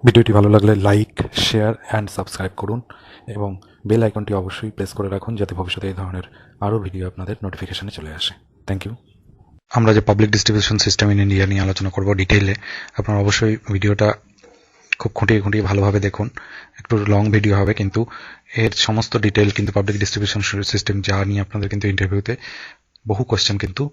ভিডিওটি ভালো লাগলে লাইক, শেয়ার অ্যান্ড সাবস্ক্রাইব করুন এবং বেল আইকনটি অবশ্যই প্রেস করে রাখুন যাতে ভবিষ্যতে এই ধরনের আরও ভিডিও আপনাদের নোটিফিকেশনে চলে আসে। Thank you. আমরা যে public distribution system in India নিয়ে আলোচনা করব ডিটেইলে, আপনারা অবশ্যই ভিডিওটা খুব খুঁটিয়ে ভালোভাবে দেখুন। একটু লং ভিডিও হবে, কিন্তু এর সমস্ত ডিটেইল কিন্তু পাবলিক ডিস্ট্রিবিউশন সিস্টেম যা নিয়ে আপনাদের কিন্তু ইন্টারভিউতে বহু কোশ্চেন কিন্তু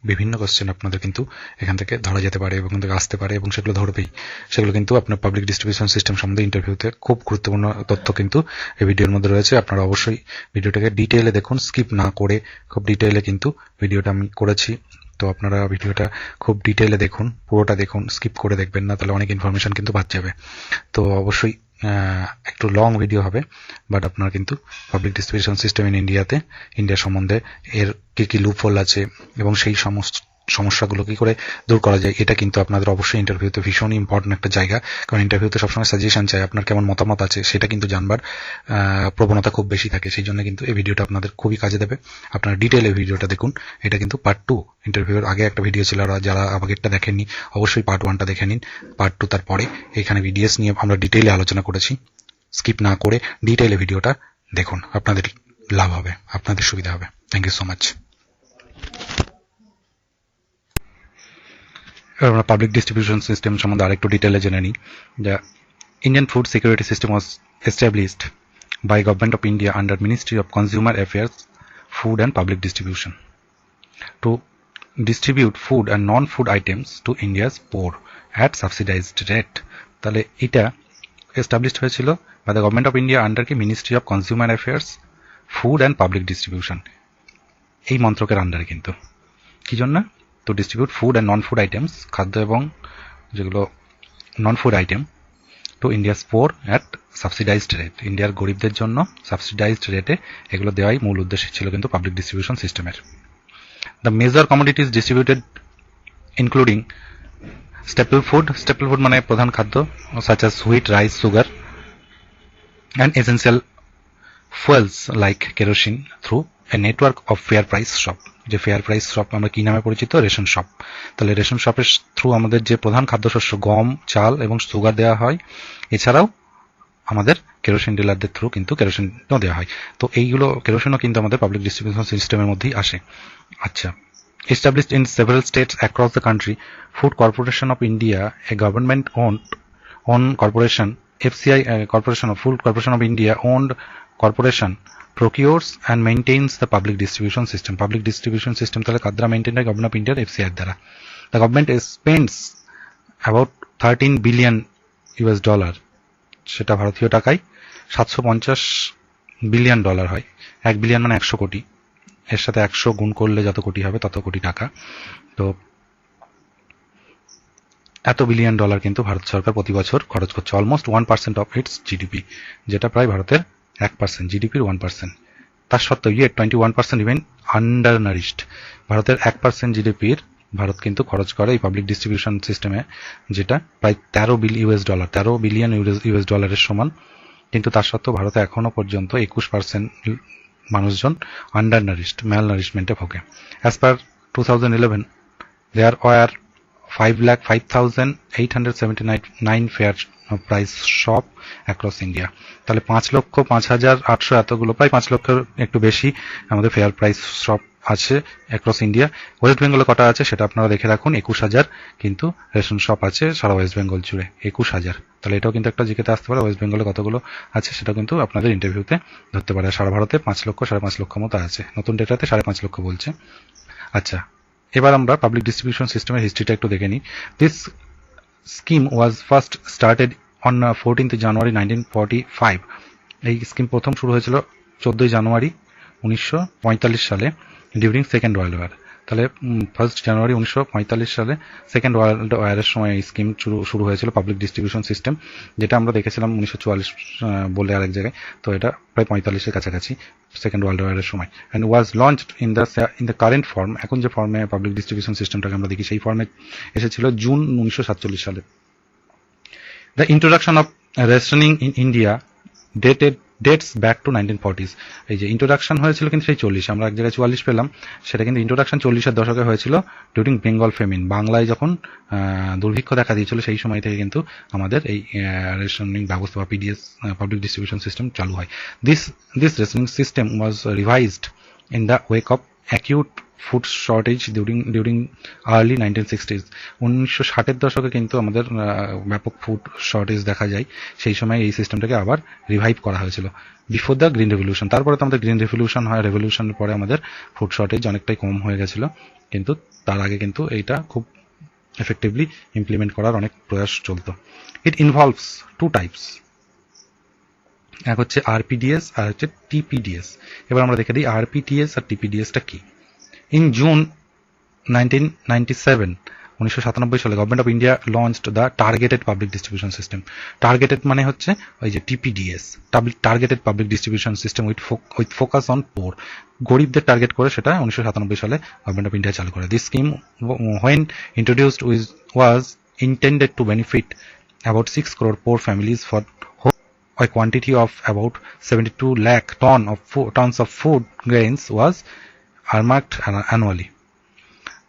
বিভিন্ন কোশ্চেন আপনাদের কিন্তু এখান থেকে ধরা যেতে পারে এবং এখান থেকে আসতে পারে এবং সেগুলো ধরবেই। সেগুলো কিন্তু আপনার পাবলিক ডিস্ট্রিবিউশন সিস্টেম সম্বন্ধে ইন্টারভিউতে খুব গুরুত্বপূর্ণ তথ্য কিন্তু এই ভিডিওর মধ্যে রয়েছে। আপনারা অবশ্যই ভিডিওটাকে ডিটেইলে দেখুন, স্কিপ না করে খুব ডিটেইলে কিন্তু ভিডিওটা আমি করেছি। তো আপনারা ভিডিওটা খুব ডিটেইলে দেখুন, পুরোটা দেখুন, স্কিপ করে দেখবেন না, তাহলে অনেক ইনফরমেশন কিন্তু বাদ যাবে। তো অবশ্যই একটু লং ভিডিও হবে, বাট আপনারা কিন্তু public distribution system in India সম্বন্ধে এর কি লুপহোল আছে এবং সেই সমস্ত সমস্যাগুলো কি করে দূর করা যায়, এটা কিন্তু আপনাদের অবশ্যই ইন্টারভিউতে ভীষণ ইম্পর্টেন্ট একটা জায়গা। কারণ ইন্টারভিউতে সবসময় সাজেশন চাই, আপনার কেমন মতামত আছে সেটা কিন্তু জানবার প্রবণতা খুব বেশি থাকে। সেই জন্য কিন্তু এই ভিডিওটা আপনাদের খুবই কাজে দেবে। আপনারা ডিটেইলে ভিডিওটা দেখুন। এটা কিন্তু পার্ট 2, ইন্টারভিউর আগে একটা ভিডিও ছিল, আর যারা আগেরটা দেখেননি অবশ্যই পার্ট 1টা দেখে নিন। পার্ট 2 তারপরে এখানে PDS নিয়ে আমরা ডিটেইলে আলোচনা করেছি। স্কিপ না করে ডিটেইলে ভিডিওটা দেখুন, আপনাদের লাভ হবে, আপনাদের সুবিধা হবে। Thank you so much. আমরা পাবলিক ডিস্ট্রিবিউশন সিস্টেম সম্বন্ধে আরেকটু ডিটেইলে জেনে নিই। The Indian food security system was established by government of India under ministry of consumer affairs, food and public distribution to distribute food and non-food items to India's poor at subsidized rate। তাহলে এটা established হয়েছিল by the government of India under কি ministry of consumer affairs, food and public distribution, এই মন্ত্রকের আন্ডারে। কিন্তু কি জন্য? Two distribute food and non food items, খাদ্য এবং যেগুলো নন food item, two India's poor at subsidised rate, ইন্ডিয়ার গরিবদের জন্য সাবসিডাইজড রেটে এগুলো দেওয়াই মূল উদ্দেশ্য ছিল কিন্তু পাবলিক ডিস্ট্রিবিউশন সিস্টেমের। The major commodities distributed including staple food মানে প্রধান খাদ্য, such as wheat, rice, sugar, and essential fuels like kerosene through a network of fair price shop। যে ফেয়ার প্রাইস শপ আমরা কি নামে পরিচিত? Ration shop. তাহলে রেশন শপের থ্রু আমাদের যে প্রধান খাদ্যশস্য গম, চাল এবং সুগার দেওয়া হয়। এছাড়াও আমাদের কেরোসিন ডিলারদের থ্রু কিন্তু কেরোসিনও দেওয়া হয়। তো এইগুলো কেরোসিনও কিন্তু আমাদের পাবলিক ডিস্ট্রিবিউশন সিস্টেমের মধ্যেই আসে। আচ্ছা, established in several states across the country, Food Corporation of India, a government owned corporation, FCI Corporation of Food Corporation of India owned corporation, procures and maintains the public distribution system। Public distribution system তাহলে কাদ্রা maintain হয় government of ইন্ডিয়ার FCI এর দ্বারা। The government spends about $13 billion, সেটা ভারতীয় টাকায় 750 billion dollar হয়। 1 billion মানে 100 কোটি, এর সাথে 100 গুণ করলে যত কোটি হবে তত কোটি টাকা। তো এত বিলিয়ন ডলার কিন্তু ভারত সরকার প্রতি বছর খরচ করছে, অলমোস্ট 1% অফ ইটস জিডিপি, যেটা প্রায় ভারতের 1%, জিডিপির 1%। তার সত্ত্বেও 21% ইভেন আন্ডার নারিশড। ভারতের 1% জিডিপির ভারত কিন্তু খরচ করে এই পাবলিক ডিস্ট্রিবিউশন সিস্টেমে, যেটা প্রায় 13 বিলিয়ন ইউএস ডলারের সমান। কিন্তু তার সত্ত্বেও ভারতে এখনো পর্যন্ত 21% মানুষজন আন্ডার নারিশড, ম্যাল নারিশমেন্টে ভোগে। As per 2011 there were 5,05,879 fair price shop across India. তাহলে 5,05,800 এতগুলো, প্রায় 5 লক্ষের একটু বেশি আমাদের ফেয়ার প্রাইস শপ আছে অ্যাক্রস ইন্ডিয়া। ওয়েস্ট বেঙ্গলে কটা আছে সেটা আপনারা দেখে রাখুন। 21,000 কিন্তু রেশন শপ আছে সারা ওয়েস্ট বেঙ্গল জুড়ে, 21,000। তাহলে এটাও কিন্তু একটা জিকেতে আসতে পারে, ওয়েস্ট বেঙ্গলে কতগুলো আছে সেটাও কিন্তু আপনাদের ইন্টারভিউতে ধরতে পারে। সারা ভারতে 5 লক্ষ 5.5 লক্ষ মতো আছে, নতুন ডেটাতে 5.5 লক্ষ বলছে। আচ্ছা, এবার আমরা পাবলিক ডিস্ট্রিবিউশন সিস্টেমের হিস্ট্রিটা একটু দেখে নিই। This scheme was first started on 14th January 1945। এই স্কিম প্রথম শুরু হয়েছিল 14 জানুয়ারি 1945 সালে, ডিউরিং সেকেন্ড ওয়ার্ল্ড ওয়ার। তাহলে 1 জানুয়ারি 1945 সালে সেকেন্ড ওয়ার্ল্ড ওয়ারের সময় এই স্কিম শুরু হয়েছিল, পাবলিক ডিস্ট্রিবিউশন সিস্টেম, যেটা আমরা দেখেছিলাম 1944 বলে আরেক জায়গায়। তো এটা প্রায় 45-এর কাছাকাছি, সেকেন্ড ওয়ার্ল্ড ওয়ারের সময়। And was launched in the current form, এখন যে ফর্মে পাবলিক ডিস্ট্রিবিউশন সিস্টেমটাকে আমরা দেখি সেই ফর্মে এসেছিল জুন 1947 সালে। The introduction of rationing in India dated dates back to 1940s। এই যে ইন্ট্রোডাকশন হয়েছিল কিন্তু সেই 40, আমরা এক জায়গায় 44 পেলাম, সেটা কিন্তু ইন্ট্রোডাকশন 40-এর দশকে হয়েছিল ডিউরিং বেঙ্গল ফেমিন। বাংলায় যখন দুর্ভিক্ষ দেখা দিয়েছিল সেই সময় থেকে কিন্তু আমাদের এই রেশনিং ব্যবস্থা বা পিডিএস পাবলিক ডিস্ট্রিবিউশন সিস্টেম চালু হয়। This rationing system was revised in the wake of acute food shortage during early 1960s। 1960-এর দশকে কিন্তু আমাদের ব্যাপক ফুড শর্টেজ দেখা যায়, সেই সময় এই সিস্টেমটাকে আবার রিভাইভ করা হয়েছিল বিফোর দ্য গ্রিন রেভলিউশন। তারপরে তো আমাদের গ্রিন রেভলিউশন হয়, রেভলিউশনের পরে আমাদের ফুড শর্টেজ অনেকটাই কম হয়ে গেছিল, কিন্তু তার আগে কিন্তু এইটা খুব এফেক্টিভলি ইমপ্লিমেন্ট করার অনেক প্রয়াস চলতো। ইট ইনভলভস টু টাইপস, এক হচ্ছে আরপিডিএস আর হচ্ছে টিপিডিএস। এবার আমরা দেখে দিই আরপিডিএস আর টিপিডিএসটা কি। ইন জুন 1997 সালে government of India launched the targeted public distribution system. Targeted মানে হচ্ছে ওই যে TPDS, targeted public distribution system with focus on poor. গরিবদের টার্গেট করে সেটা 1997 সালে গভর্নমেন্ট অফ ইন্ডিয়া চালু করে। This scheme when introduced was intended to benefit about 6 crore poor families for a quantity of about 72 lakh tons of food grains was earmarked annually।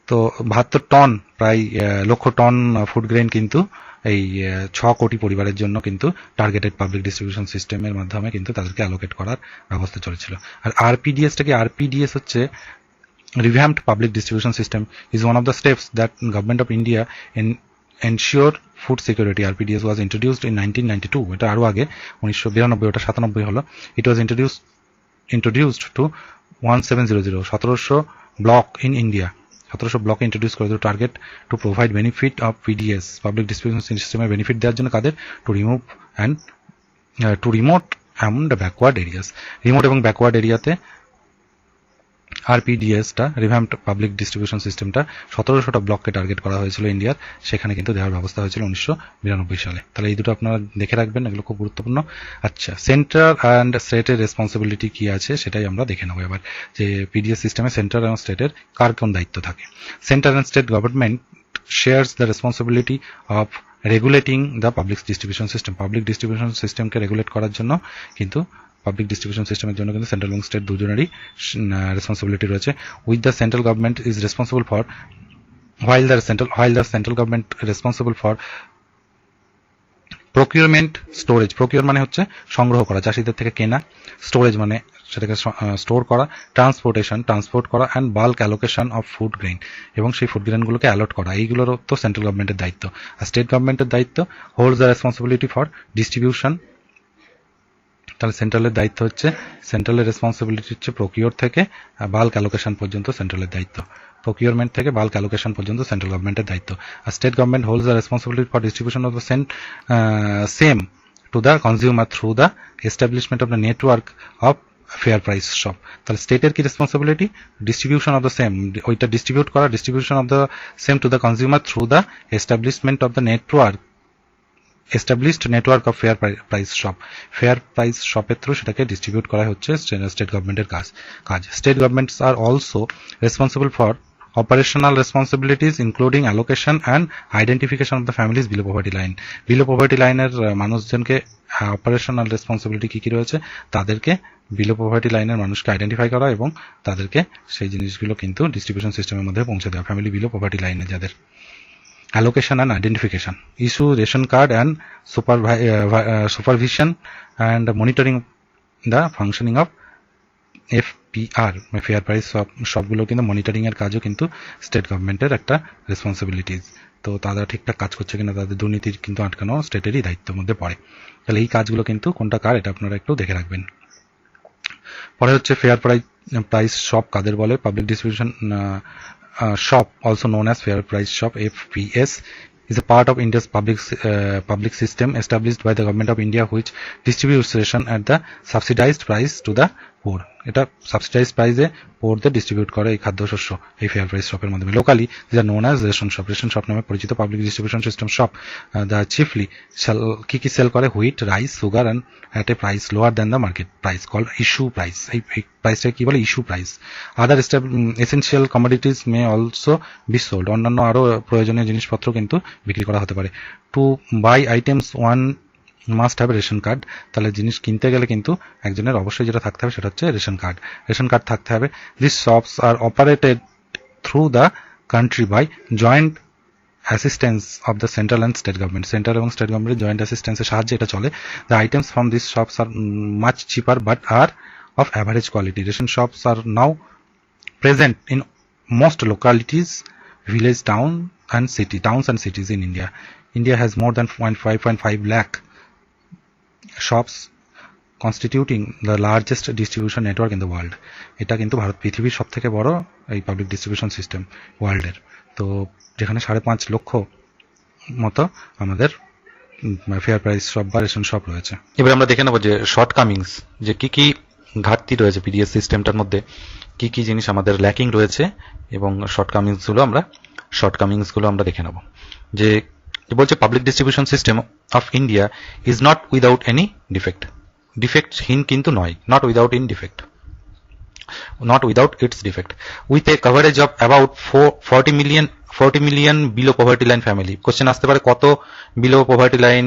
তো 72 ton, প্রায় লক্ষ ton food grain কিন্তু এই 6 কোটি পরিবারের জন্য কিন্তু টার্গেটেড পাবলিক ডিস্ট্রিবিউশন সিস্টেমের মাধ্যমে কিন্তু তাদেরকে অ্যালোকেট করার ব্যবস্থা চলেছিল। আর আরপিডিএসটা কি? আরপিডিএস হচ্ছে revamped public distribution system is one of the steps that government of India ensure food security। RPDS was introduced in 1992, এটা আরো আগে 1992, ওটা 97 হলো। It was introduced to 1700 1700 block in India, 1700 block introduce করে target to provide benefit of PDS public distribution সিস্টেমের benefit দেওয়ার জন্য কাদের? To remote and backward areas. Remote এবং ব্যাকওয়ার্ড এরিয়াতে আরপিডিএসটা রিভ্যাম্পড পাবলিক ডিস্ট্রিবিউশন সিস্টেমটা 1700টা ব্লককে টার্গেট করা হয়েছিল ইন্ডিয়ার, সেখানে কিন্তু দেওয়ার ব্যবস্থা হয়েছিল 1992 সালে। তাহলে এই দুটো আপনারা দেখে রাখবেন, এগুলো খুব গুরুত্বপূর্ণ। আচ্ছা, সেন্ট্রাল অ্যান্ড স্টেটের রেসপন্সিবিলিটি কি আছে সেটাই আমরা দেখে নেব এবার, যে পিডিএস সিস্টেমে সেন্ট্রাল এবং স্টেটের কার কোন দায়িত্ব থাকে। Central and state government shares the responsibility of regulating the public distribution system. Public distribution সিস্টেমকে রেগুলেট করার জন্য কিন্তু পাবলিক ডিস্ট্রিবিউশন সিস্টেমের জন্য কিন্তু সেন্ট্রাল এবং স্টেট দুজনেরই রেসপন্সিবিলিটি রয়েছে। With the central government is responsible for while the central government responsible for procurement, storage। Procure মানে হচ্ছে সংগ্রহ করা, চাষিদের থেকে কেনা, স্টোরেজ মানে সেটাকে স্টোর করা, ট্রান্সপোর্ট করা, and bulk allocation of food grain, এবং সেই ফুড গ্রেনগুলোকে অ্যালট করা, এইগুলোরও তো সেন্ট্রাল গভর্নমেন্টের দায়িত্ব। আর স্টেট গভর্নমেন্টের দায়িত্ব holds the responsibility for distribution. তাহলে সেন্ট্রালের দায়িত্ব হচ্ছে, সেন্ট্রালের রেসপন্সিবিলিটি হচ্ছে প্রকিউর থেকে বাল্ক অ্যালোকেশন পর্যন্ত সেন্ট্রালের দায়িত্ব, প্রকিউরমেন্ট থেকে বাল্ক অ্যালোকেশন পর্যন্ত সেন্ট্রাল গভর্নমেন্টের দায়িত্ব। আর state government holds the responsibility for distribution of the same to the consumer through the establishment of the network of fair price shop. তাহলে স্টেটের কি responsibility? Distribution of the same, ওইটা distribute করা, distribution of the same to the consumer through the establishment of the established network of fair price shop। Fair price শপের through সেটাকে distribute করা হচ্ছে state গভর্নমেন্টের কাজ। State governments are also responsible for operational responsibilities including allocation and identification of the families below poverty line। Below poverty লাইনের মানুষজনকে operational responsibility কি রয়েছে? তাদেরকে বিলো পভার্টি লাইনের মানুষকে আইডেন্টিফাই করা এবং তাদেরকে সেই জিনিসগুলো কিন্তু ডিস্ট্রিবিউশন সিস্টেমের মধ্যে পৌঁছে দেওয়া, ফ্যামিলি বিলো পভার্টি লাইনে যাদের। Allocation and identification, issue ration card and supervision and monitoring the functioning of FPR, fair price সবগুলো কিন্তু মনিটরিং এর কাজও কিন্তু স্টেট গভর্নমেন্টের একটা রেসপন্সিবিলিটিস। তো তারা ঠিকঠাক কাজ করছে কিনা, তাদের দুর্নীতির কিন্তু আটকানো স্টেটেরই দায়িত্বের মধ্যে পড়ে। তাহলে এই কাজগুলো কিন্তু কোনটা কার, এটা আপনারা একটু দেখে রাখবেন। পরে হচ্ছে ফেয়ার প্রাইস শপ কাদের বলে? Public distribution shop, also known as fair price shop, FPS, is a part of India's public system established by the government of India, which distributes ration at the subsidized price to the poor। এটা subsidised প্রাইসে পোরদের distribute করে এই খাদ্যশস্য এই fair price শপের মাধ্যমে। Locally this are known as ration shop নামে পরিচিত public distribution system shop the chiefly কি সেল করে? Wheat, rice, sugar and at a price lower than the market price called issue price। এই প্রাইসটাকে কি বলে? Issue price. Other essential commodities may also be sold, অন্যান্য আরও প্রয়োজনীয় জিনিসপত্র কিন্তু বিক্রি করা হতে পারে। To buy items must have ration card. তাহলে জিনিস কিনতে গেলে কিন্তু একজনের অবশ্যই যেটা থাকতে হবে সেটা হচ্ছে রেশন কার্ড। রেশন কার্ড থাকতে হবে। This shops are operated through the country by joint assistance of the central and state government. Central এবং স্টেট গভর্নমেন্টের জয়েন্ট অ্যাসিস্ট্যান্সের সাহায্যে এটা চলে। The items from this shops are much cheaper but are of average quality. Ration shops are now present in most localities, village, towns and cities in India. India has more than 5.5 lakh shops, constituting the largest distribution network in the world. এটা কিন্তু ভারত পৃথিবীর সবথেকে বড় এই public distribution system ওয়ার্ল্ডের। তো যেখানে 5.5 লক্ষ মতো আমাদের ফেয়ার প্রাইস শপ বা রেশন শপ রয়েছে। এবার আমরা দেখে নেব যে শর্টকামিংস, যে কি কি ঘাটতি রয়েছে পিডিএস সিস্টেমটার মধ্যে, কি কি জিনিস আমাদের ল্যাকিং রয়েছে এবং শর্টকামিংসগুলো আমরা দেখে নেব। যে বলছে public distribution system of India is not without any ডিফেক্টহীন কিন্তু নয়, not without its defect, with a coverage of about 40 million below poverty line family. Question আসতে পারে কত বিলো পভার্টি লাইন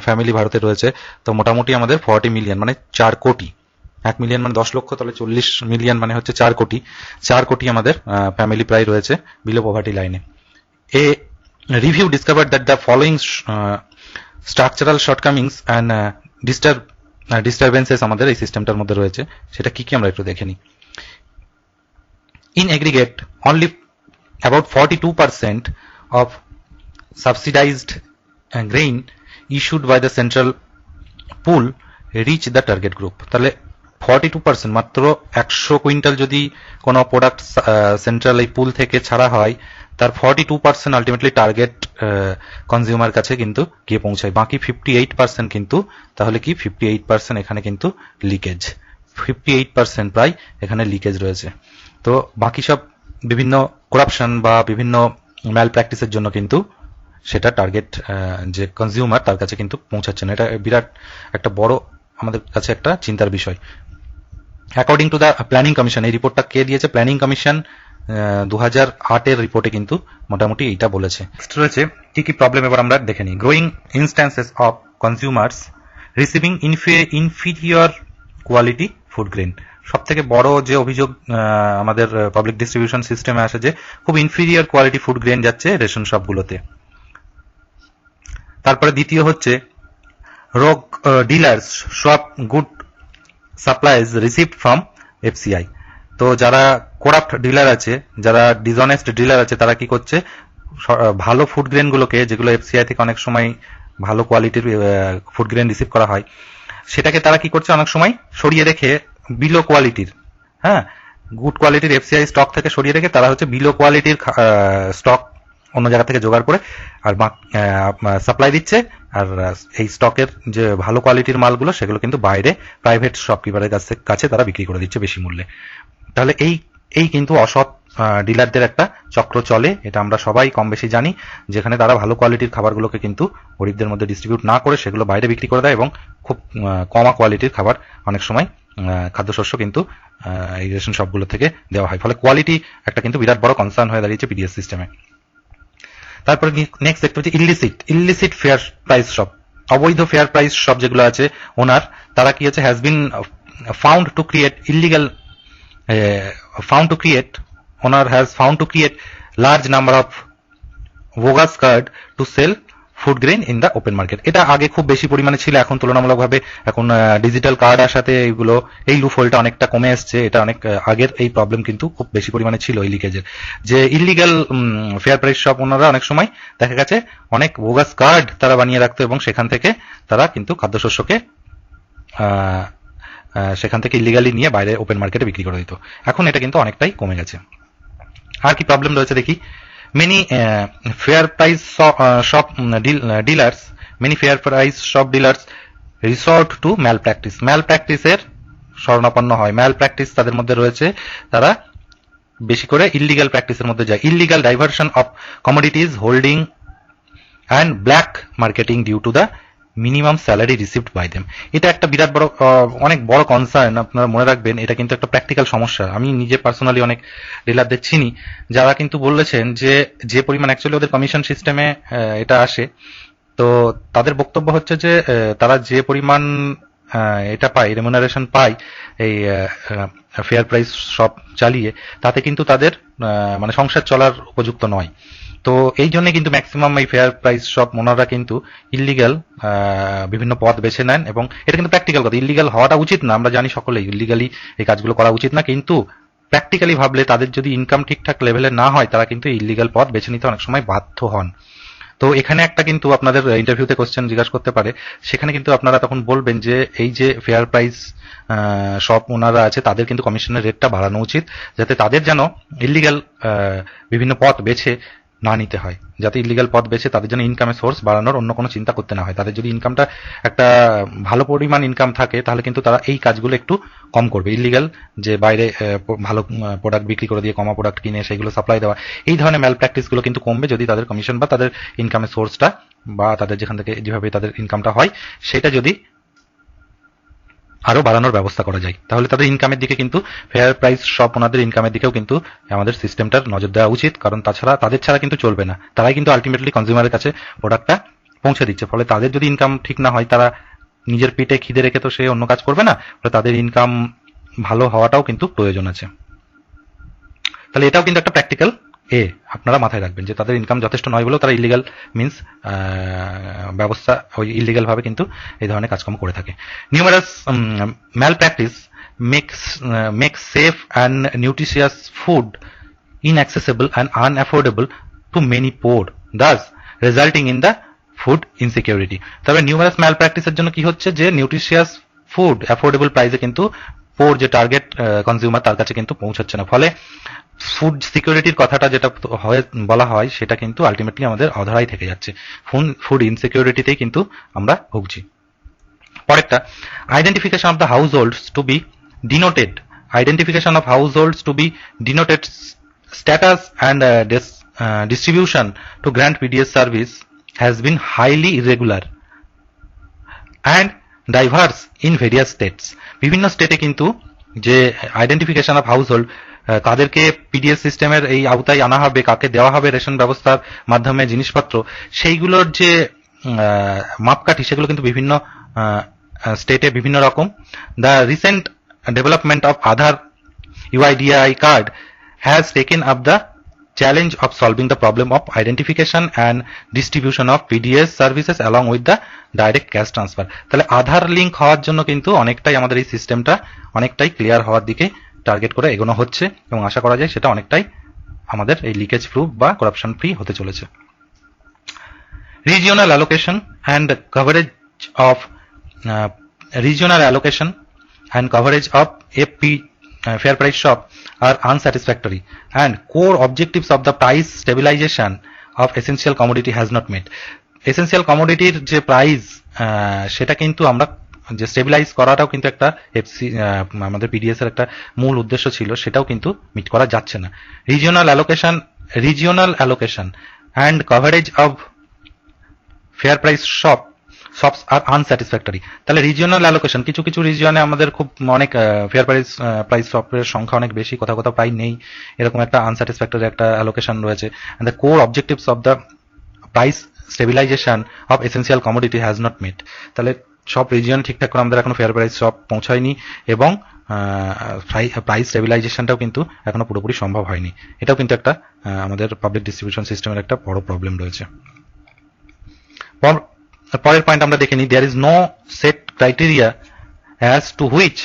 ফ্যামিলি ভারতে রয়েছে। তো মোটামুটি আমাদের 40 মিলিয়ন মানে 4 কোটি। 1 মিলিয়ন মানে 10 লক্ষ, তাহলে 40 মিলিয়ন মানে হচ্ছে 4 কোটি। 4 কোটি আমাদের ফ্যামিলি প্রায় রয়েছে বিলো পভার্টি লাইনে। A review discovered that the following structural shortcomings and disturbances আমাদের এই সিস্টেমটার মধ্যে রয়েছে। সেটা কি কি আমরা একটু দেখে নিই। In aggregate, only about 42% of subsidized grain issued by the central pool reach the target group. তাহলে 42% মাত্র 100 কুইন্টাল যদি কোনো প্রোডাক্ট সেন্ট্রাল এই পুল থেকে ছাড়া হয়, তার 42% আলটিমেটলি টার্গেট কনজিউমার কাছে কিন্তু গিয়ে পৌঁছায়। বাকি 58% কিন্তু তাহলে কি 58% এখানে কিন্তু লিকেজ, 58% প্রায় এখানে লিকেজ রয়েছে। তো বাকি সব বিভিন্ন করাপশন বা বিভিন্ন ম্যাল প্র্যাকটিসের জন্য কিন্তু সেটা টার্গেট যে কনজিউমার তার কাছে কিন্তু পৌঁছাচ্ছে না। এটা বিরাট একটা বড় আমাদের কাছে একটা চিন্তার বিষয়। According to the planning commission, এই রিপোর্টটা কে দিয়েছে? প্ল্যানিং কমিশন 2008 রিপোর্টে কিন্তু মোটামুটি এইটা বলেছে। নেক্সট রয়েছে কি কি প্রবলেম, এবার আমরা দেখে নিই। Growing instances of consumers receiving inferior quality food grain. সব থেকে বড় যে অভিযোগ আমাদের পাবলিক ডিস্ট্রিবিউশন সিস্টেমে আসে যে খুব ইনফিরিয়র কোয়ালিটি ফুড গ্রেন যাচ্ছে রেশন শপগুলোতে। তারপরে দ্বিতীয় হচ্ছে রোগ dealers shop good supplies received from FCI. তো যারা করাপ্ট ডিলার আছে, যারা ডিসঅনেস্ট ডিলার আছে, তারা কি করছে ভালো ফুড গ্রেনগুলোকে, যেগুলো এফসিআই থেকে অনেক সময় ভালো কোয়ালিটির ফুড গ্রেন রিসিভ করা হয়, সেটাকে তারা কি করছে অনেক সময় সরিয়ে রেখে বিলো কোয়ালিটির, গুড কোয়ালিটির এফসিআই স্টক থেকে সরিয়ে রেখে তারা হচ্ছে বিলো কোয়ালিটির স্টক অন্য জায়গা থেকে জোগাড় করে আর সাপ্লাই দিচ্ছে। আর এই স্টকের যে ভালো কোয়ালিটির মালগুলো সেগুলো কিন্তু বাইরে প্রাইভেট শপকিপারের কাছে তারা বিক্রি করে দিচ্ছে বেশি মূল্যে। তাহলে এই কিন্তু অসৎ ডিলারদের একটা চক্র চলে, এটা আমরা সবাই কম বেশি জানি, যেখানে তারা ভালো কোয়ালিটির খাবারগুলোকে কিন্তু গরিবদের মধ্যে ডিস্ট্রিবিউট না করে সেগুলো বাইরে বিক্রি করে দেয় এবং খুব কমা কোয়ালিটির খাবার অনেক সময় খাদ্যশস্য কিন্তু এই রেশন শপগুলো থেকে দেওয়া হয়। ফলে কোয়ালিটি একটা কিন্তু বিরাট বড় কনসার্ন হয়ে দাঁড়িয়েছে পিডিএস সিস্টেমে। তারপরে নেক্সট দেখতে হচ্ছে ইলিসিট ফেয়ার প্রাইস শপ। অবৈধ ফেয়ার প্রাইস শপ যেগুলো আছে ওনার, তারা কি আছে has been found to create illegal owner has found to create large number of bogus card to sell food grain in the open market. এটা আগে খুব বেশি পরিমাণে ছিল, এখন তুলনামূলকভাবে এখন ডিজিটাল কার্ড আসাতে এইগুলো এই লুফহোলটা অনেকটা কমে আসছে। এটা অনেক আগের এই প্রবলেম কিন্তু খুব বেশি পরিমাণে ছিল এই লিকেজের, যে ইলিগাল ফেয়ার প্রাইস শপ ওনারা অনেক সময় দেখা গেছে অনেক বোগাস কার্ড তারা বানিয়ে রাখতো এবং সেখান থেকে তারা কিন্তু খাদ্যশস্যকে সেখান থেকে ইলিগালি নিয়ে বাইরে ওপেন মার্কেটে বিক্রি করে দিত। এখন এটা কিন্তু অনেকটাই কমে গেছে। আর কি প্রবলেম রয়েছে দেখি। Many fair price shop dealers resort to malpractice. malpractice-এর শরণাপন্ন হয়। malpractice তাদের মধ্যে রয়েছে, তারা বেশি করে ইলিগাল প্র্যাকটিসের মধ্যে যায়। Illegal diversion of commodities holding and black marketing due to the minimum salary received by them. এটা একটা বিরাট বড় অনেক বড় কনসার্ন, আপনারা মনে রাখবেন। এটা কিন্তু একটা প্র্যাকটিক্যাল সমস্যা। আমি নিজে পার্সোনালি অনেক ডিলারদের চিনি যারা কিন্তু বলেছেন যে পরিমাণ অ্যাকচুয়ালি ওদের কমিশন সিস্টেমে এটা আসে, তো তাদের বক্তব্য হচ্ছে যে তারা যে পরিমাণ এটা পায়, রেমুনারেশন পায় এই ফেয়ার প্রাইস শপ চালিয়ে, তাতে কিন্তু তাদের মানে সংসার চলার উপযুক্ত নয়। তো এই জন্য কিন্তু ম্যাক্সিমাম এই ফেয়ার প্রাইস শপ ওনারা কিন্তু ইলিগাল বিভিন্ন পথ বেছে নেন, এবং এটা কিন্তু প্র্যাকটিক্যাল কথা। ইলিগাল হওয়াটা উচিত না, আমরা জানি সকলেই ইলিগালি এই কাজগুলো করা উচিত না, কিন্তু প্র্যাকটিক্যালি ভাবলে তাদের যদি ইনকাম ঠিকঠাক লেভেলে না হয়, তারা কিন্তু ইলিগাল পথ বেছে নিতে অনেক সময় বাধ্য হন। তো এখানে একটা কিন্তু আপনাদের ইন্টারভিউতে কোশ্চেন জিজ্ঞাসা করতে পারে, সেখানে কিন্তু আপনারা তখন বলবেন যে এই যে ফেয়ার প্রাইস শপ ওনারা আছে, তাদের কিন্তু কমিশনের রেটটা বাড়ানো উচিত, যাতে তাদের যেন ইলিগাল বিভিন্ন পথ বেছে না নিতে হয়, যাতে ইলিগাল পথ বেছে তাদের জন্য ইনকামের সোর্স বাড়ানোর অন্য কোনো চিন্তা করতে না হয়। তাদের যদি ইনকামটা একটা ভালো পরিমাণ ইনকাম থাকে, তাহলে কিন্তু তারা এই কাজগুলো একটু কম করবে। ইলিগাল যে বাইরে ভালো প্রোডাক্ট বিক্রি করে দিয়ে কমা প্রোডাক্ট কিনে সেগুলো সাপ্লাই দেওয়া, এই ধরনের ম্যাল প্র্যাকটিসগুলো কিন্তু কমবে যদি তাদের কমিশন বা তাদের ইনকামের সোর্সটা বা তাদের যেখান থেকে যেভাবে তাদের ইনকামটা হয় সেটা যদি আরো বাড়ানোর ব্যবস্থা করা যায়, তাহলে তাদের ইনকামের দিকে কিন্তু ফেয়ার প্রাইস শপ ওনাদের ইনকামের দিকেও কিন্তু আমাদের সিস্টেমটার নজর দেওয়া উচিত, কারণ তাছাড়া তাদের ছাড়া কিন্তু চলবে না। তারাই কিন্তু আলটিমেটলি কনজিউমারের কাছে প্রোডাক্টটা পৌঁছে দিচ্ছে, ফলে তাদের যদি ইনকাম ঠিক না হয়, তারা নিজের পেটে খিদে রেখে তো সে অন্য কাজ করবে না, ফলে তাদের ইনকাম ভালো হওয়াটাও কিন্তু প্রয়োজন আছে। তাহলে এটাও কিন্তু একটা প্র্যাকটিক্যাল আপনারা মাথায় রাখবেন যে তাদের ইনকাম যথেষ্ট নয় বলেও তারা ইলিগাল মিনস ব্যবস্থা ওই ইলিগাল ভাবে কিন্তু এই ধরনের কাজকর্ম করে থাকে। Numerous malpractice makes safe and nutritious food inaccessible and unaffordable to many poor, thus resulting in the food insecurity. তবে নিউমারাস ম্যাল প্র্যাকটিসের জন্য কি হচ্ছে যে নিউট্রিশিয়াস ফুড অ্যাফোর্ডেবল প্রাইসে কিন্তু পোর যে টার্গেট কনজিউমার তার কাছে কিন্তু পৌঁছাচ্ছে না, ফলে ফুড সিকিউরিটির কথাটা যেটা বলা হয় সেটা কিন্তু আলটিমেটলি আমাদের অধরাই থেকে যাচ্ছে। ফুড ইনসিকিউরিটিতেই কিন্তু আমরা ভুগছি। পরেরটা, identification of the households to be denoted, identification of households to be denoted status and distribution to grant PDS service has been highly irregular and diverse in various states. বিভিন্ন স্টেটে কিন্তু যে identification of house hold, কাদেরকে PDS সিস্টেমের এই আওতায় আনা হবে, কাকে দেওয়া হবে রেশন ব্যবস্থার মাধ্যমে জিনিসপত্র, সেইগুলোর যে মাপকাঠি সেগুলো কিন্তু বিভিন্ন স্টেটে বিভিন্ন রকম। The recent development of Aadhaar UIDAI card has taken up the challenge of solving the problem of identification and distribution of PDS services along with the direct cash transfer. তাহলে আধার লিংক হওয়ার জন্য কিন্তু অনেকটাই আমাদের এই সিস্টেমটা অনেকটাই ক্লিয়ার হওয়ার দিকে টার্গেট করে এগোনো হচ্ছে, এবং আশা করা যায় সেটা অনেকটাই আমাদের এই লিকেজ প্রুফ বা করাপশন ফ্রি হতে চলেছে। Regional allocation and coverage of FP fair price shop are unsatisfactory and core objectives of the price stabilization of essential commodity has not met. Essential commodity যে প্রাইস সেটা কিন্তু আমরা যে stabilise করাটাও কিন্তু একটা আমাদের পিডিএস এর একটা মূল উদ্দেশ্য ছিল, সেটাও কিন্তু মিট করা যাচ্ছে না। Regional allocation and coverage of fair price shops are unsatisfactory. তাহলে রিজিওনাল অ্যালোকেশন, কিছু কিছু রিজিয়নে আমাদের খুব অনেক ফেয়ার প্রাইস শপের সংখ্যা অনেক বেশি, কোথাও কোথাও প্রায় নেই, এরকম একটা আনস্যাটিসফ্যাক্টরি একটা অ্যালোকেশন রয়েছে। And the core objectives of the price stabilization of essential commodity has not met. তাহলে সব রিজিয়ন ঠিকঠাক করে আমাদের এখনো ফেয়ার প্রাইস শপ পৌঁছায়নি, এবং প্রাইস স্টেবিলাইজেশনটাও কিন্তু এখনো পুরোপুরি সম্ভব হয়নি। এটাও কিন্তু একটা আমাদের পাবলিক ডিস্ট্রিবিউশন সিস্টেমের একটা বড় প্রবলেম রয়েছে। পরের পয়েন্ট আমরা দেখে নিই, there is no set criteria as to which,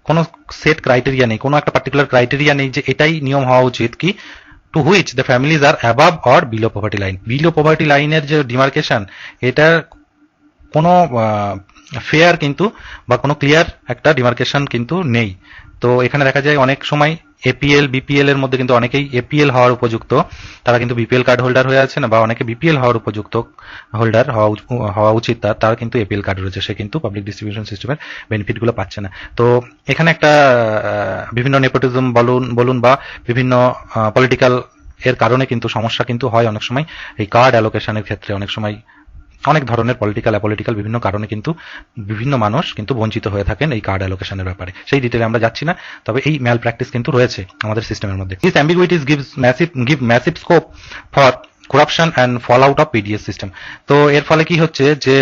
কোনো সেট ক্রাইটেরিয়া নেই, কোনো একটা পার্টিকুলার ক্রাইটেরিয়া নেই যে এটাই নিয়ম হওয়া উচিত কি to which the families are above or below poverty line. Below poverty লাইনের যে ডিমার্কেশন, এটার কোনো ফেয়ার কিন্তু বা কোনো ক্লিয়ার একটা ডিমার্কেশন কিন্তু নেই। তো এখানে দেখা যায় অনেক সময় এপিএল বিপিএল এর মধ্যে কিন্তু অনেকেই এপিএল হওয়ার উপযুক্ত, তারা কিন্তু বিপিএল কার্ড হোল্ডার হয়ে আছে না, বা অনেকে বিপিএল হওয়ার উপযুক্ত হোল্ডার হওয়া উচিত তার কিন্তু এপিএল কার্ড রয়েছে, সে কিন্তু পাবলিক ডিস্ট্রিবিউশন সিস্টেমের বেনিফিটগুলো পাচ্ছে না। তো এখানে একটা বিভিন্ন নেপোটিজম বলুন বা বিভিন্ন পলিটিক্যাল এর কারণে কিন্তু সমস্যা কিন্তু হয় অনেক সময় এই কার্ড অ্যালোকেশনের ক্ষেত্রে। অনেক সময় অনেক ধরনের পলিটিক্যাল অ্যাপলিটিক্যাল বিভিন্ন কারণে কিন্তু বিভিন্ন মানুষ কিন্তু বঞ্চিত হয়ে থাকেন এই কার্ড অ্যালোকেশনের ব্যাপারে। সেই ডিটেলে আমরা যাচ্ছি না, তবে এই ম্যাল প্র্যাকটিস কিন্তু রয়েছে আমাদের সিস্টেমের মধ্যে। This ambiguities give massive scope for corruption and fall out of PDS system. তো এর ফলে কি হচ্ছে যে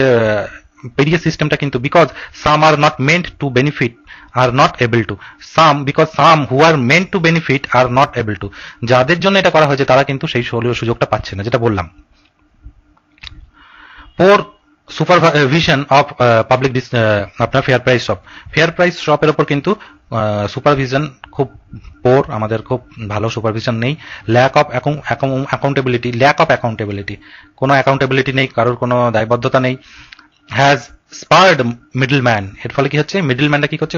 পিডিএস সিস্টেমটা কিন্তু because some are not meant to benefit are not able to, some who are meant to benefit are not able to, যাদের জন্য এটা করা হয়েছে তারা কিন্তু সেই সুযোগটা পাচ্ছে না, যেটা বললাম। পোর সুপারভিশন অফ পাবলিক আপনার ফেয়ার প্রাইস শপের ওপর কিন্তু সুপারভিশন খুব পোর, আমাদের খুব ভালো সুপারভিশন নেই। ল্যাক অফ অ্যাকাউন্টেবিলিটি, কোনো অ্যাকাউন্টেবিলিটি নেই, কারোর কোনো দায়বদ্ধতা নেই। হ্যাজ স্পার্ড মিডলম্যান, এর ফলে কি হচ্ছে, মিডলম্যানটা কি করছে,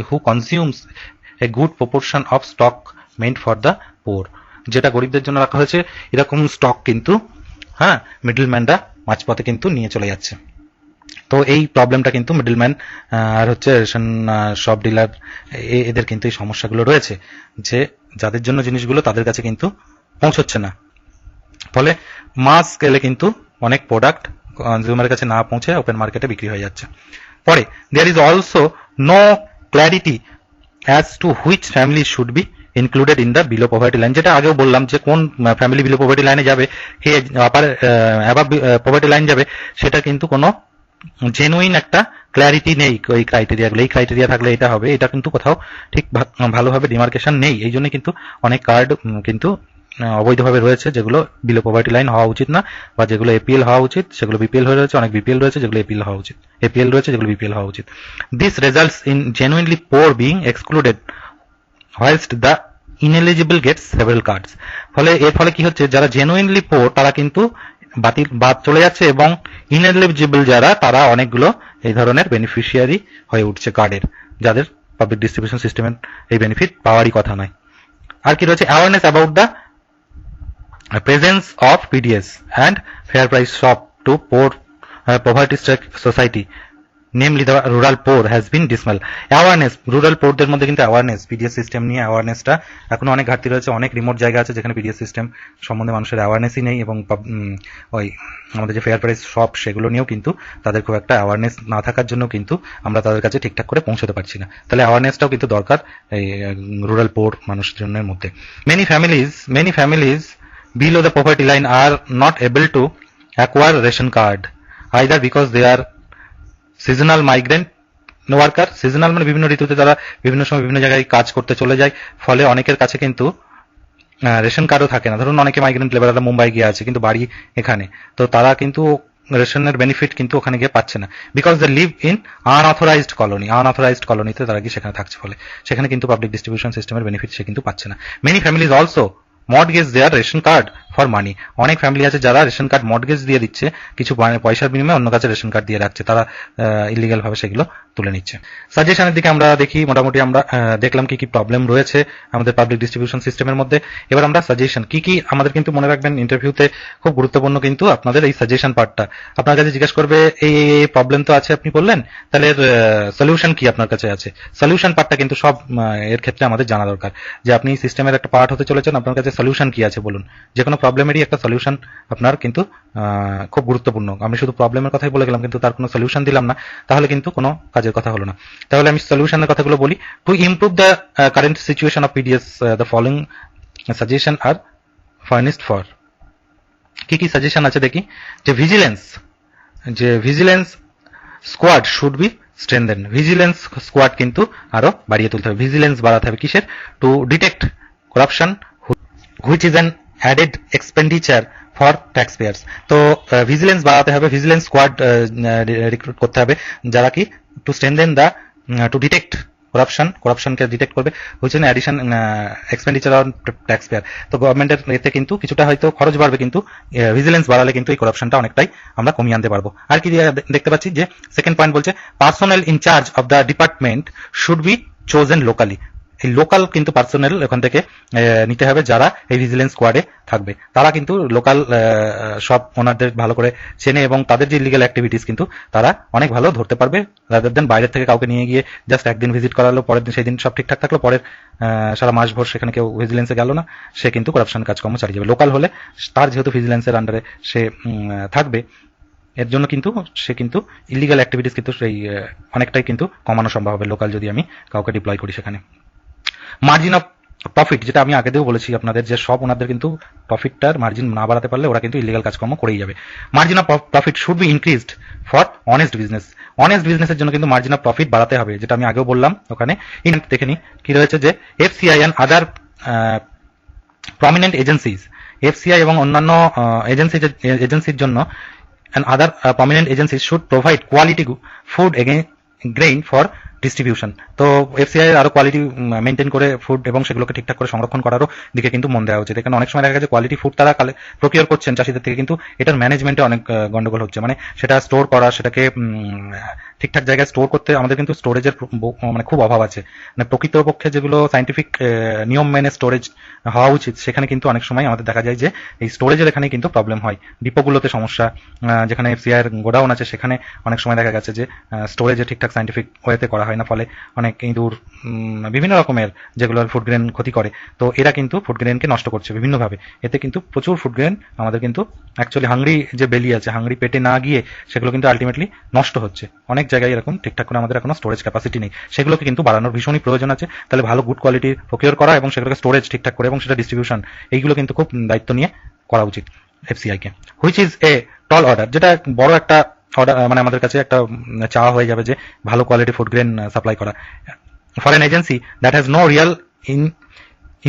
who consumes a good proportion of stock meant for the poor, যেটা গরিবদের জন্য রাখা হয়েছে এরকম স্টক কিন্তু হ্যাঁ মিডলম্যানরা মাঝপথে কিন্তু নিয়ে চলে যাচ্ছে। তো এই প্রবলেমটা কিন্তু মিডলম্যান আর হচ্ছে রেশন শপ ডিলার এদের কিন্তু এই সমস্যাগুলো রয়েছে, যে যাদের জন্য জিনিসগুলো তাদের কাছে কিন্তু পৌঁছচ্ছে না, ফলে মাস স্কেলে কিন্তু অনেক প্রোডাক্ট কনজিউমারের কাছে না পৌঁছে ওপেন মার্কেটে বিক্রি হয়ে যাচ্ছে। পরে there is also no clarity as to which family should be included in the below poverty line, যেটা আগেও বললাম যে কোন ফ্যামিলি বিলো পভার্টি লাইনে যাবে, কে অ্যাবাভ পভার্টি লাইন যাবে, সেটা কিন্তু কোনো জেনুইন একটা ক্ল্যারিটি নেই। ওই ক্রাইটেরিয়াগুলো, এই ক্রাইটেরিয়া থাকলে এটা হবে, এটা কিন্তু কোথাও ঠিক ভালোভাবে ডিমার্কেশন নেই। এই জন্য কিন্তু অনেক কার্ড কিন্তু অবৈধভাবে রয়েছে, যেগুলো বিলো পভার্টি লাইন হওয়া উচিত না, বা যেগুলো এপিএল হওয়া উচিত সেগুলো বিপিএল হয়ে রয়েছে, অনেক বিপিএল রয়েছে যেগুলো এপিএল হওয়া উচিত, এপিএল রয়েছে যেগুলো বিপিএল হওয়া উচিত। This results in genuinely poor being excluded whilst the ineligible gets several cards, ফলে এর ফলে কি হচ্ছে, যারা জেনুইনলি পোর তারা কিন্তু বাদ চলে যাচ্ছে, এবং ইনএলিজিবল যারা তারা অনেকগুলো এই ধরনের বেনিফিশিয়ারি হয়ে উঠছে কার্ডের, যাদের পাবলিক ডিস্ট্রিবিউশন সিস্টেমের এই বেনিফিট পাওয়ারই কথা নয়। আর কি রয়েছে, awareness about the presence of PDS and fair price shop to poor poverty society namely the rural poor has been dismal. Awareness, rural পোরদের মধ্যে কিন্তু অ্যাওয়ারনেস, পিডিএস সিস্টেম নিয়ে অ্যাওয়ারনেসটা এখনো অনেক ঘাটতি রয়েছে। অনেক রিমোট জায়গা আছে যেখানে পিডিএস সিস্টেম সম্বন্ধে মানুষের অ্যাওয়ারনেসই নেই, এবং ওই আমাদের যে ফেয়ার প্রাইস শপ সেগুলো নিয়েও কিন্তু তাদের খুব একটা অ্যাওয়ারনেস না থাকার জন্য কিন্তু আমরা তাদের কাছে ঠিকঠাক করে পৌঁছতে পারছি না। তাহলে অ্যাওয়ারনেসটাও কিন্তু দরকার এই রুরাল পোর মানুষজনের মধ্যে। Many families below the poverty line are not able to acquire ration card either because they are seasonal migrant worker, seasonal মানে বিভিন্ন ঋতুতে তারা বিভিন্ন সময় বিভিন্ন জায়গায় কাজ করতে চলে যায়, ফলে অনেকের কাছে কিন্তু রেশন কার্ডও থাকে না। ধরুন অনেকে মাইগ্রেন্ট লেবাররা মুম্বাই গিয়ে আছে কিন্তু বাড়ি এখানে, তো তারা কিন্তু রেশনের বেনিফিট কিন্তু ওখানে গিয়ে পাচ্ছে না, because they live in unauthorised কলোনিতে তারা গিয়ে সেখানে থাকছে, ফলে সেখানে কিন্তু পাবলিক ডিস্ট্রিবিউশন সিস্টেমের বেনিফিট সে কিন্তু পাচ্ছে না। Many families also mortgage their ration card for money, অনেক ফ্যামিলি আছে যারা রেশন কার্ড মর্টগেজ দিয়ে দিচ্ছে, কিছু পয়সার বিনিময়ে অন্য কাছে রেশন কার্ড দিয়ে রাখছে, তারা ইলিগাল ভাবে সেগুলো তুলে নিচ্ছে। সাজেশনের দিকে আমরা দেখি, মোটামুটি আমরা দেখলাম কি কি প্রবলেম রয়েছে আমাদের পাবলিক ডিস্ট্রিবিউশন সিস্টেমের মধ্যে। এবার আমরা সাজেশন কি কি, আমাদের কিন্তু মনে রাখবেন ইন্টারভিউতে খুব গুরুত্বপূর্ণ কিন্তু আপনাদের এই সাজেশন পার্টটা। আপনার কাছে জিজ্ঞাসা করবে এই প্রবলেম তো আছে আপনি বললেন, তাহলে সলিউশন কি আপনার কাছে আছে, সলিউশন পার্টটা কিন্তু সব এর ক্ষেত্রে আমাদের জানা দরকার, যে আপনি সিস্টেমের একটা পার্ট হতে চলেছেন, আপনার কাছে সলিউশন কি আছে বলুন। যে কোনো প্রবলেমেরই একটা সলিউশন আপনার কিন্তু খুব গুরুত্বপূর্ণ। আমি শুধু প্রবলেমের কথাই বলে গেলাম কিন্তু তার কোনো সলিউশন দিলাম না, তাহলে কিন্তু কোনো কাজের কথা হলো না। তাহলে আমি সলিউশনের কথাগুলো বলি। To improve the current situation of PDS the following suggestion are furnished for. কি কি সাজেশন আছে দেখি, যে vigilance squad should be strengthen, vigilance squad কিন্তু আরো বাড়িয়ে তুলতে হবে, ভিজিলেন্স বাড়াতে হবে কিসের, to detect corruption which is an added expenditure for taxpayers। তো ভিজিলেন্স বাড়াতে হবে, ভিজিলেন্স স্কোয়াড রিক্রুট করতে হবে, যারা কি to strengthen the to detect করাপশনকে ডিটেক্ট করবে, হচ্ছে না অ্যাডিশন এক্সপেন্ডিচার অন ট্যাক্সপেয়ার। তো গভর্নমেন্টের এতে কিন্তু কিছুটা হয়তো খরচ বাড়বে, কিন্তু ভিজিলেন্স বাড়ালে কিন্তু এই করাপশনটা অনেকটাই আমরা কমিয়ে আনতে পারবো। আর কি দেখতে পাচ্ছি যে সেকেন্ড পয়েন্ট বলছে personal in charge of the department should be chosen locally, এই লোকাল কিন্তু পার্সোনাল এখান থেকে নিতে হবে, যারা এই ভিজিলেন্স স্কোয়াডে থাকবে তারা কিন্তু লোকাল সব ওনারদের ভালো করে চেনে, এবং তাদের যে ইলিগাল অ্যাক্টিভিটিস কিন্তু তারা অনেক ভালো ধরতে পারবে, রাদার দেন বাইরের থেকে কাউকে নিয়ে গিয়ে জাস্ট একদিন ভিজিট করালো, পরের দিন সেই দিন সব ঠিকঠাক থাকলো, পরের সারা মাস ভোর সেখানে কেউ ভিজিলেন্সে গেল না, সে কিন্তু করাপশন কাজকর্ম চালিয়ে যাবে। লোকাল হলে তার যেহেতু ভিজিলেন্সের আন্ডারে সে থাকবে, এর জন্য কিন্তু সে কিন্তু ইলিগাল অ্যাক্টিভিটিস কিন্তু সেই অনেকটাই কিন্তু কমানো সম্ভব হবে লোকাল যদি আমি কাউকে ডিপ্লয় করি সেখানে। মার্জিন অফ প্রফিট, যেটা আমি আগেও বলেছি আপনাদের, যে সব ওনাদের কিন্তু প্রফিটটার মার্জিন না বাড়াতে পারলে ওরা কিন্তু ইলিগাল কাজকর্ম করেই যাবে। Margin of profit should be increased for honest business. Honest বিজনেসের জন্য কিন্তু মার্জিন অফ প্রফিট বাড়াতে হবে, যেটা আমি আগেও বললাম। ওখানে দেখে নি কি রয়েছে, যে FCI and other prominent agencies, FCI এবং অন্যান্য এজেন্সির জন্য and other prominent agencies should provide quality food again grain for distribution. তো এফসিআই আরো কোয়ালিটি মেনটেন করে ফুড এবং সেগুলোকে ঠিকঠাক করে সংরক্ষণ করারও দিকে কিন্তু মন দেওয়া উচিত। এখানে অনেক সময় দেখা যায় কোয়ালিটি ফুড তারা প্রকিওর করছেন চাষিদের থেকে, কিন্তু এটার ম্যানেজমেন্টে অনেক গন্ডগোল হচ্ছে। মানে সেটা স্টোর করা, সেটাকে ঠিকঠাক জায়গায় স্টোর করতে আমাদের কিন্তু স্টোরেজের মানে খুব অভাব আছে। মানে প্রকৃতপক্ষে যেগুলো সাইন্টিফিক নিয়ম মেনে স্টোরেজ হওয়া উচিত, সেখানে কিন্তু অনেক সময় আমাদের দেখা যায় যে এই স্টোরেজের এখানে কিন্তু প্রবলেম হয়, ডিপোগুলোতে সমস্যা। যেখানে এফসিআই এর গোডাউন আছে সেখানে অনেক সময় দেখা গেছে যে স্টোরেজে ঠিকঠাক সাইন্টিফিক ওয়েতে করা হয় না, ফলে অনেক ইঁদুর বিভিন্ন রকমের যেগুলো ফুড গ্রেন ক্ষতি করে, তো এরা কিন্তু ফুড গ্রেনকে নষ্ট করছে বিভিন্নভাবে। এতে কিন্তু প্রচুর ফুড গ্রেন আমাদের কিন্তু অ্যাকচুয়ালি হাংরি যে বেলি আছে, হাংরি পেটে না গিয়ে সেগুলো কিন্তু আলটিমেটলি নষ্ট হচ্ছে। অনেক জায়গায় এরকম ঠিকঠাক করে আমাদের এখনো স্টোরেজ ক্যাপাসিটি নেই, সেগুলোকে কিন্তু বাড়ানোর ভীষণই প্রয়োজন আছে। তাহলে ভালো গুড কোয়ালিটির প্রকিওর করা এবং সেগুলোকে স্টোরেজ ঠিকঠাক করে এবং সেটা ডিস্ট্রিবিউশন, এইগুলো কিন্তু খুব দায়িত্ব নিয়ে করা উচিত এফসিআই কে। Which is a tall order, যেটা বড় একটা অর্ডার, মানে আমাদের কাছে একটা চাওয়া হয়ে যাবে যে ভালো কোয়ালিটি ফুড গ্রেন সাপ্লাই করা for an agency that has no real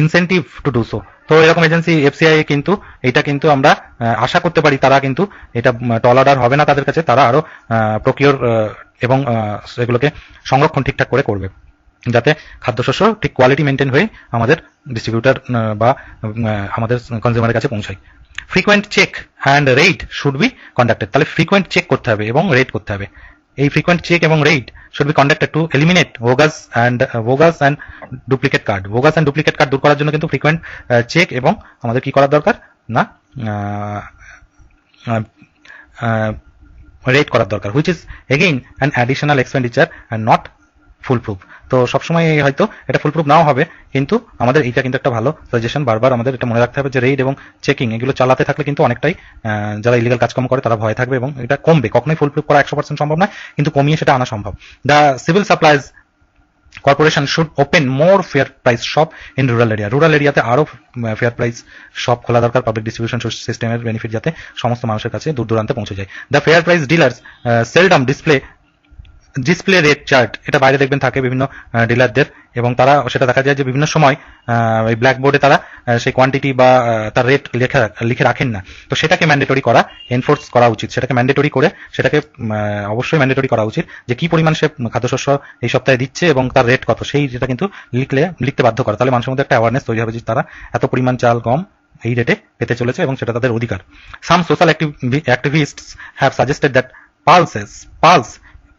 incentive to do so. তো এরকম এজেন্সি এফসিআই কিন্তু এটা কিন্তু আমরা আশা করতে পারি তারা কিন্তু এটা টল অর্ডার হবে না তাদের কাছে, তারা আরো প্রকিওর এবং এগুলোকে সংরক্ষণ ঠিকঠাক করে করবে, যাতে খাদ্যশস্য ঠিক কোয়ালিটি মেনটেন হয়ে আমাদের ডিস্ট্রিবিউটার বা আমাদের কনজিউমারের কাছে পৌঁছায়। Frequent check and raid should be conducted. তাহলে ফ্রিকোয়েন্ট চেক করতে হবে এবং রেড করতে হবে। এই ফ্রিকোয়েন্ট চেক এবং raid should be conducted to eliminate bogus and duplicate card. Bogus and duplicate card দূর করার জন্য কিন্তু ফ্রিকোয়েন্ট চেক এবং আমাদের কি করার দরকার না, রেড করার দরকার, which is again an additional expenditure and not full proof. তো সবসময় হয়তো এটা ফুল প্রুফ নাও হবে, কিন্তু আমাদের এইটা কিন্তু একটা ভালো সাজেশন, বারবার আমাদের এটা মনে রাখতে হবে যে রেড এবং চেকিং এগুলো চালাতে থাকলে কিন্তু অনেকটাই যারা ইলিগাল কাজকর্ম করে তারা ভয় থাকবে এবং এটা কমবে। কখনোই ফুল প্রুফ করা 100% সম্ভব নয়, কিন্তু কমিয়ে সেটা আনা সম্ভব। The civil supplies corporation should open more fair price shop in rural area. Rural এরিয়াতে আরো ফেয়ার প্রাইস শপ খোলা দরকার, পাবলিক ডিস্ট্রিবিউশন সিস্টেমের বেনিফিট যাতে সমস্ত মানুষের কাছে দূর দূরান্তে পৌঁছে যায়। The fair price dealers seldom display rate chart, এটা বাইরে দেখবেন থাকে বিভিন্ন ডিলারদের, এবং তারা সেটা দেখা যায় যে বিভিন্ন সময় ওই ব্ল্যাকবোর্ডে তারা সেই কোয়ান্টিটি বা তার রেট লিখে রাখেন না। তো সেটাকে ম্যান্ডেটরি করা, এনফোর্স করা উচিত, সেটাকে ম্যান্ডেটরি করে সেটাকে অবশ্যই ম্যান্ডেটরি করা উচিত যে কি পরিমাণ সে খাদ্যশস্য এই সপ্তাহে দিচ্ছে এবং তার রেট কত, সেই যেটা কিন্তু লিখতে বাধ্য করা। তাহলে মানুষের মধ্যে একটা অ্যাওয়ারনেস তৈরি হবে যে তারা এত পরিমাণ চাল গম এই রেটে পেতে চলেছে এবং সেটা তাদের অধিকার। সাম social activists have suggested that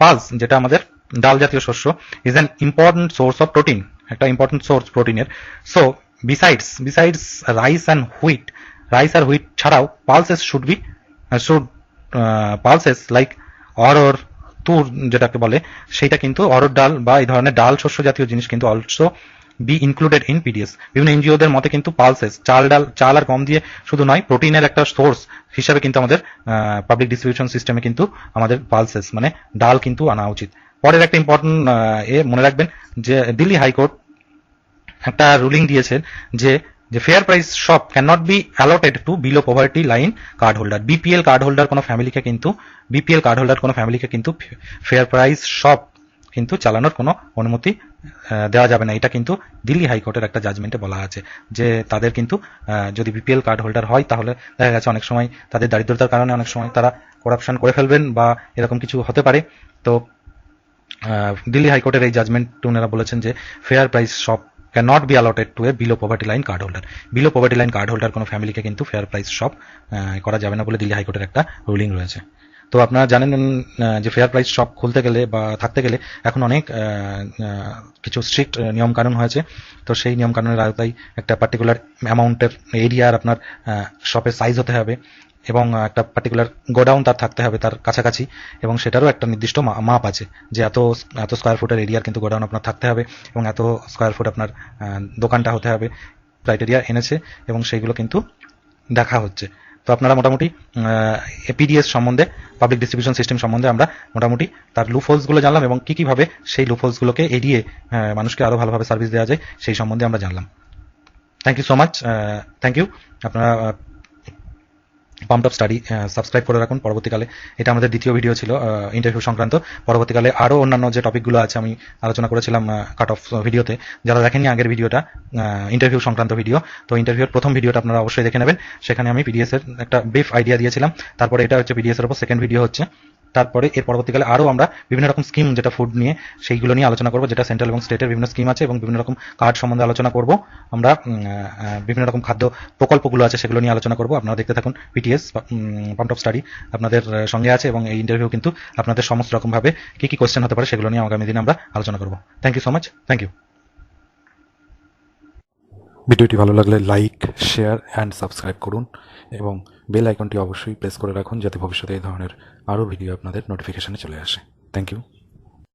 pulse যেটা আমাদের ডাল জাতীয় শস্য is an important source of protein, একটা ইম্পর্টেন্ট সোর্স প্রোটিনের। সো বিসাইডস রাইস আর হুইট ছাড়াও পালসেস লাইক অরর, তুর যেটাকে বলে, সেইটা কিন্তু অরর ডাল বা এই ধরনের ডাল শস্য জাতীয় জিনিস কিন্তু also be included in PDS. বিভিন্ন এনজিওদের মতে কিন্তু পালসেস চাল আর গম দিয়ে শুধু নয়, প্রোটিনের একটা সোর্স হিসাবে কিন্তু আমাদের পাবলিক ডিস্ট্রিবিউশন সিস্টেমে কিন্তু আমাদের পালসেস মানে ডাল কিন্তু আনা উচিত। পরের একটা ইম্পর্টেন্ট মনে রাখবেন যে দিল্লি হাইকোর্ট একটা রুলিং দিয়েছেন যে fair price shop can not be allotted to below poverty line card holder. BPL card holder কোনো ফ্যামিলিকে কিন্তু ফেয়ার প্রাইস শপ কিন্তু চালানোর কোনো অনুমতি দেওয়া যাবে না। এটা কিন্তু দিল্লি হাইকোর্টের একটা জাজমেন্টে বলা আছে যে তাদের কিন্তু যদি বিপিএল কার্ড হোল্ডার হয় তাহলে দেখা গেছে অনেক সময় তাদের দারিদ্রতার কারণে অনেক সময় তারা করাপশন করে ফেলবেন বা এরকম কিছু হতে পারে। তো দিল্লি হাইকোর্টের এই জাজমেন্ট ওনারা বলেছেন যে fair price shop can not be allotted to a below poverty line card holder. Below poverty line card holder কোনো ফ্যামিলিকে কিন্তু ফেয়ার প্রাইস শপ করা যাবে না বলে দিল্লি হাইকোর্টের একটা রুলিং রয়েছে। তো আপনারা জানেন যে ফেয়ার প্রাইস শপ খুলতে গেলে বা থাকতে গেলে এখন অনেক কিছু স্ট্রিক্ট নিয়ম কানুন হয়েছে। তো সেই নিয়ম কানুনের আওতায় একটা পার্টিকুলার অ্যামাউন্টের এরিয়ার আপনার শপের সাইজ হতে হবে এবং একটা পার্টিকুলার গোডাউন তার থাকতে হবে তার কাছাকাছি, এবং সেটারও একটা নির্দিষ্ট মাপ আছে যে এত স্কোয়ার ফুটের এরিয়ার কিন্তু গোডাউন আপনার থাকতে হবে এবং এত স্কোয়ার ফুট আপনার দোকানটা হতে হবে। ক্রাইটেরিয়া এনেছে এবং সেইগুলো কিন্তু দেখা হচ্ছে। তো আপনারা মোটামুটি পিডিএস সম্বন্ধে, পাবলিক ডিস্ট্রিবিউশন সিস্টেম সম্বন্ধে আমরা মোটামুটি তার লুপহোলসগুলো জানলাম এবং কীভাবে সেই লুপহোলসগুলোকে এড়িয়ে মানুষকে আরও ভালোভাবে সার্ভিস দেওয়া যায় সেই সম্বন্ধে আমরা জানলাম। Thank you so much. Thank you. আপনারা পাম্পড আপ স্টাডি সাবস্ক্রাইব করে রাখুন। পরবর্তীকালে এটা আমাদের দ্বিতীয় ভিডিও ছিল ইন্টারভিউ সংক্রান্ত। পরবর্তীকালে আরও অন্যান্য যে টপিকগুলো আছে আমি আলোচনা করেছিলাম কাট অফ ভিডিওতে। যারা দেখেননি আগের ভিডিওটা, ইন্টারভিউ সংক্রান্ত ভিডিও, তো ইন্টারভিউর প্রথম ভিডিওটা আপনারা অবশ্যই দেখে নেবেন। সেখানে আমি পিডিএস এর একটা ব্রিফ আইডিয়া দিয়েছিলাম। তারপরে এটা হচ্ছে পিডিএস এর উপর সেকেন্ড ভিডিও হচ্ছে। তারপরে এর পরবর্তীকালে আরও আমরা বিভিন্ন রকম স্কিম যেটা ফুড নিয়ে সেইগুলো নিয়ে আলোচনা করব, যেটা সেন্ট্রাল এবং স্টেটের বিভিন্ন স্কিম আছে এবং বিভিন্ন রকম কার্ড সম্বন্ধে আলোচনা করব আমরা। বিভিন্ন রকম খাদ্য প্রকল্পগুলো আছে সেগুলো নিয়ে আলোচনা করব। আপনারা দেখতে থাকুন। পিটিএস পাম্পড আপ স্টাডি আপনাদের সঙ্গে আছে এবং এই ইন্টারভিউ কিন্তু আপনাদের সমস্ত রকমভাবে কী কী কোয়েশ্চেন হতে পারে সেগুলো নিয়ে আগামী দিনে আমরা আলোচনা করব। Thank you so much. Thank you. ভিডিওটি ভালো লাগলে লাইক, শেয়ার অ্যান্ড সাবস্ক্রাইব করুন এবং বেল আইকনটি অবশ্যই প্রেস করে রাখুন যাতে ভবিষ্যতে এই ধরনের আরও ভিডিও আপনাদের নোটিফিকেশনে চলে আসে। Thank you.